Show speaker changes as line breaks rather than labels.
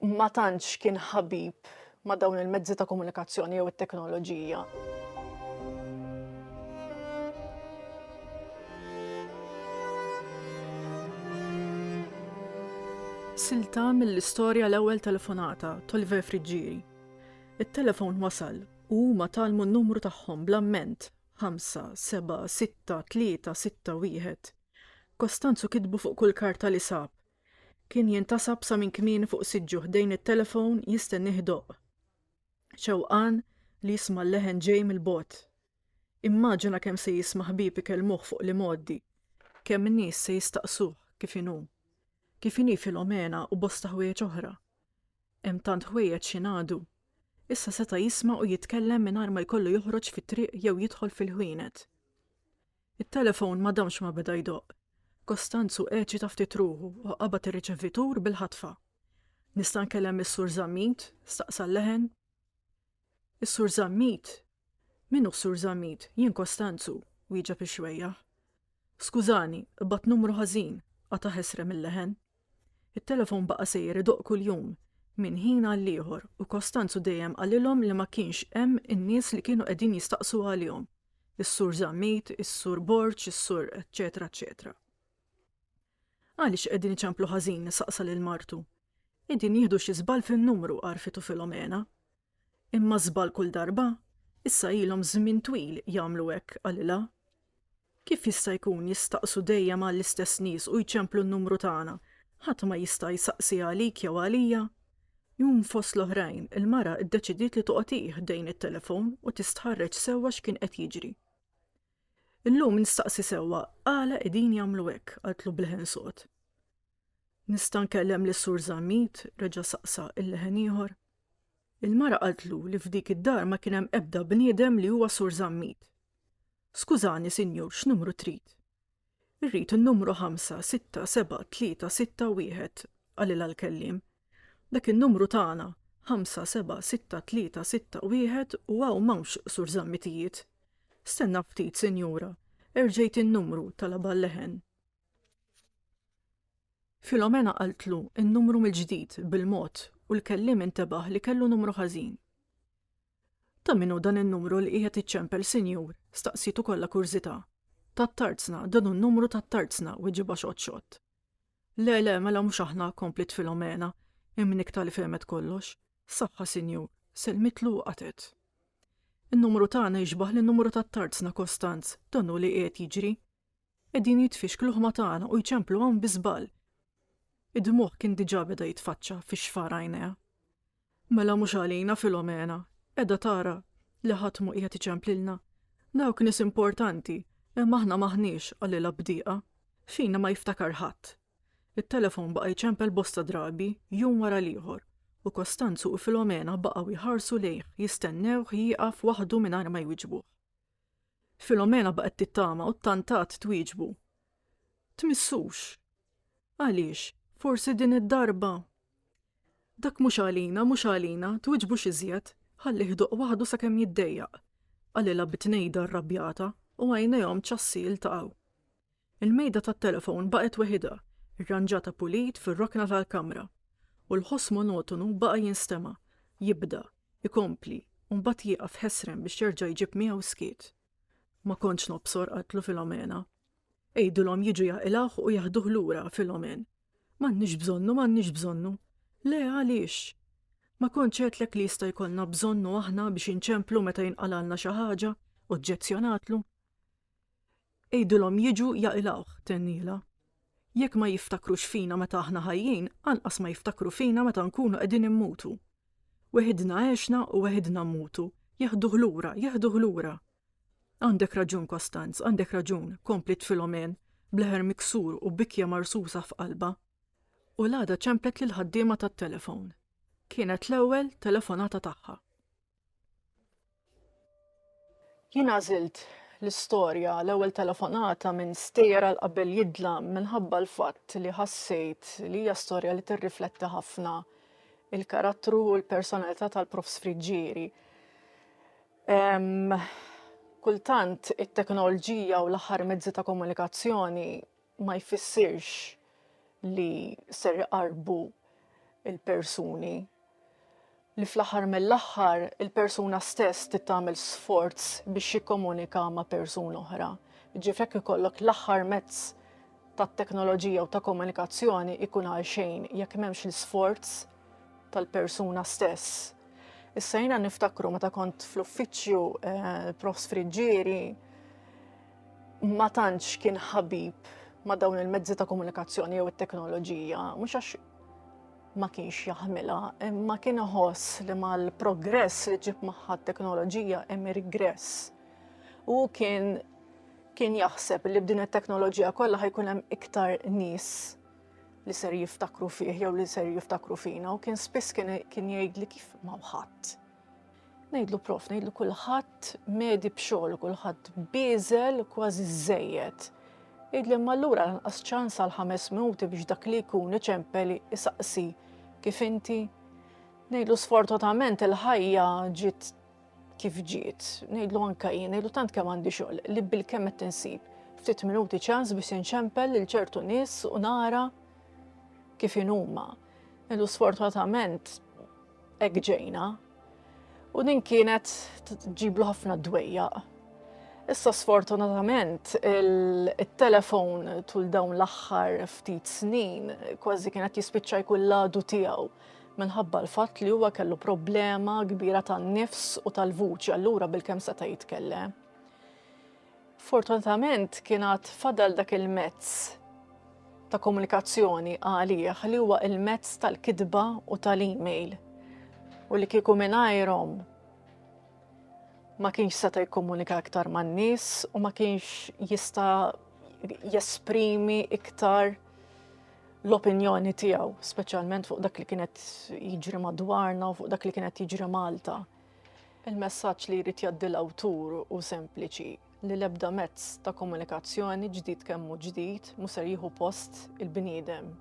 ma tantx kien ħabib ma' dawn il-mezzi ta' komunikazzjoni jew it-teknoloġija. Silta mill-istorja l-ewwel telefonata Toliver Friġġieri. It-telefon wasal u huma talmu n-numru tagħhom bl-amment 5-7-6-3-6-1. Kostanzu kitbu fuq kull karta li sab. Kien jintasab sa minn kmieni fuq siġġu ħdejn it-telefon jistenni ħdoq. Xewqan li jisma' l-leħen ġej mill-bogħod. Immaġina kemm se jisma' ħbieb ikellmuh fuq l-imoddi, kemm in-nies se jistaqsuh kif inhu. Kif inhi Filomena u bosta ħwejjeġ oħra. Hemm tant ħwejjeġ x'ingħadu. Issa seta' jisma' u jitkellem mingħajr ma jkollu joħroġ fit-triq jew jidħol fil-ħwienet. It-telefon ma damx ma beda jdoq. Kostanzu eċita ftit ruħu u qabad ir-riċevitur bil-ħatfa. Nista' nkellem is-Sur Żammit, staqsa l-leħen. Is-Sur Żammit? Min hu s-Sur Żammit? Jien Kostanzu, wieġeb ix-xwejjaħ. Skużani, ibat numru ħażin, qata' ħesrem il-leħen. Il-telefon baqa' sejjer idoq kuljum, minn ħin għal ieħor u Kostanzu dejjem qalilhom li ma kienx hemm in-nies li kienu qegħdin jistaqsu għalihom. Is-Sur Żammit, is-Sur Borġ, is-Sur eċċetera eċċetera. Għaliex qegħdin iċemplu ħażin saqsa lil martu. Qegħdin jieħdu xi żball fin-numru qarfitu Filomena. Imma żball kull darba, issa ilhom żmien twil jagħmlu hekk qalilha. Kif jista' jkun jistaqsu dejjem għall-istess nies u jċemplu n-numru tagħna? Ħadd ma jista' jsaqsi għalik jew għalija. Jum fost l-oħrajn, il-mara ddeċidiet li toqgħod ħdejn it-telefon u tistħarreġ sewwa x'kien qed jiġri. Illum nistaqsi sewwa għala qegħdin jagħmlu hekk, qaltlu b'leħen sod. Nista' nkellem lis-Sur Żammit, reġa' saqsa il-leħen ieħor. Il-mara qaltlu li f'dik id-dar ma kien hemm ebda bniedem li huwa Sur Żammit. Skużani, Sinjur, x'numru trid? Irrid in-numru 5-6-7-3-6-1 qalilha l-kelliem. Dak in-numru tagħna 5-7-6-3-6-1 u hawn m'hawnx Sur Żammitijiet. Stenna ftit, Sinjura, erġejt in-numru talaba l-leħen. Filomena qaltlu in-numru mill-ġdid bil-mod u l-kelliem intebaħ li kellu numru ħażin. Ta' minnu dan in-numru li qiegħed iċċempel, Sinjur, staqsitu kollha kurżità. Tat-Tarzna, dan hu n-numru tat-Tarzna wieġiba xott. Le, mela mhux aħna, komplit Filomena, immin iktar li fehmet kollox. Saħħa, Sinjur, selmitlu u qatet. In-numru tagħna jiġbaħ lin-numru tat-Tarzna, Kostanz, dan hu li qiegħed jiġri. Qegħdin jitfixklu l-ħma tagħna u jċemplu hawn bi żball. Id-dmuħ kien diġà beda jitfaċċa fix-xfar għajnejha. Mela mhux għalina Filomena, qiegħda tara li ħadd mu qiegħed iċemplilna. Dawk nies importanti, imma aħna maħniex qalilha bdieqa. Fina ma jiftakar ħadd. Il-telefon baqa' jċempel bosta drabi jum wara l-ieħor u Kostanzu u Filomena baqgħu jħarsu lejh jistennewh jieqaf waħdu mingħajr ma jwieġbuh. Filomena baqgħet tittama u ttantat twieġbu. Tmissux. Għaliex, forsi din id-darba. Dak mhux għalina, twieġbu xi żjed, ħalli ħduq waħdu sakemm jiddejjaq. Qalilha bitnejda rrabjata u għajnejhom ċassi iltaqgħu. Il-mejda tat-telefon baqgħet weħida, irranġata pulit fir-rokna tal-kamra, u l-ħoss monotonu baqa' jinstema', jibda, ikompli, u mbagħad jieqaf ħesrem biex jerġa' jġib miegħu skiet. Ma kontx nobsor qaltlu Filomena. Ejdulhom jiġu jaqilgħuh u jaħduh lura Filomen. M'għandniex bżonnu. Le għaliex? Ma kontx għedlek li jista' jkollna bżonnu aħna biex inċemplu meta jinqalalna xi ħaġa, oġġezzjonatlu. Ejdulhom jiġu jaqilgħuh tennila. Jekk ma jiftakrux fina meta aħna ħajjin, anqas ma jiftakru fina meta nkunu qegħdin immutu. Weħidna għexna u weħidna mmutu. Jaħduh lura. Għandek raġun, Kostanz, għandek raġun, komplit Filomen, bleħer miksur u bikja marsusa f'qalba. U l-għada ċemplet lil ħaddiema tat-telefon. Kienet l-ewwel telefonata tagħha. Jien għażilt l-istorja l-ewwel telefonata minn stejjer għal qabel jidla minħabba l-fatt li ħassejt li hija storja li tirrifletti ħafna il-karattru u l-personalità tal-Profs Friġġieri. Kultant it-teknoloġija u l-aħħar mezzi ta' komunikazzjoni ma jfissirx li ser iqarbu il-persuni. Li fl-aħħar mill-aħħar il-persuna stess tittamel sforz biex jikkomunika ma' persuna oħra. Ġifek ikollok l-aħħar mezz tat-teknoloġija u ta' komunikazzjoni ikun għal xejn jekk m'hemmx l-isforz tal-persuna stess. Issa jiena niftakru meta kont fl-uffiċċju Profs Friġġieri ma tantx kien ħabib ma' dawn il-mezzi ta' komunikazzjoni jew it-teknoloġija, mhux għax ma kienx jaħmilha, imma kien iħoss li mal-progress li ġib magħha t-teknoloġija hemm regress. U kien jaħseb li b'din it-teknoloġija kollha ħajkun hemm iktar nies li ser jiftakru fih jew li ser jiftakru fina u kien spiss kien jgħidli kif ma' ħadd. Ngħidlu prof, ngħidlu kulħadd medi b'xogħol, kulħadd biżel kważi żejjed. Jgħidli imma allura lanqas ċans għal 5 minuti biex dak li jkun iċempel isaqsi kif inti. Ngħidlu sfortunatament il-ħajja ġiet kif ġiet. Ngħidlu anke jien, ngħidlu tant kemm għandi xogħol li bil-kemm qed tinsib ftit minuti ċans biex inċempel lil ċertu nies u nara kif huma. Ngħidlu sfortunatament hekk ġejna. U din kienet tġiblu ħafna dwejjaq. Issa sfortunatament il-telefon tul dawn l-aħħar ftit snin kważi kienet jispiċċa jkun l-għadu tiegħu minħabba l-fatt li huwa kellu problema kbira tan-nifs u tal-vuċi allura bil-kemm seta' jitkellem. Fortunatament kienet fadal dak il-mezz ta' komunikazzjoni għalih li huwa il-mezz tal-kidba u tal-email. U li kieku mingħajrhom ma kienx seta' jikkomunika iktar man-nies u ma kienx jista' jesprimi iktar l-opinjoni tiegħu, speċjalment fuq dak li kienet jiġri madwarna u fuq dak li kienet jiġri Malta. Il-messaġġ li jrid jgħaddi l-awtur hu sempliċi li l-ebda mezz ta' komunikazzjoni ġdid kemm hu ġdid mhux ser jieħu post il-bniedem.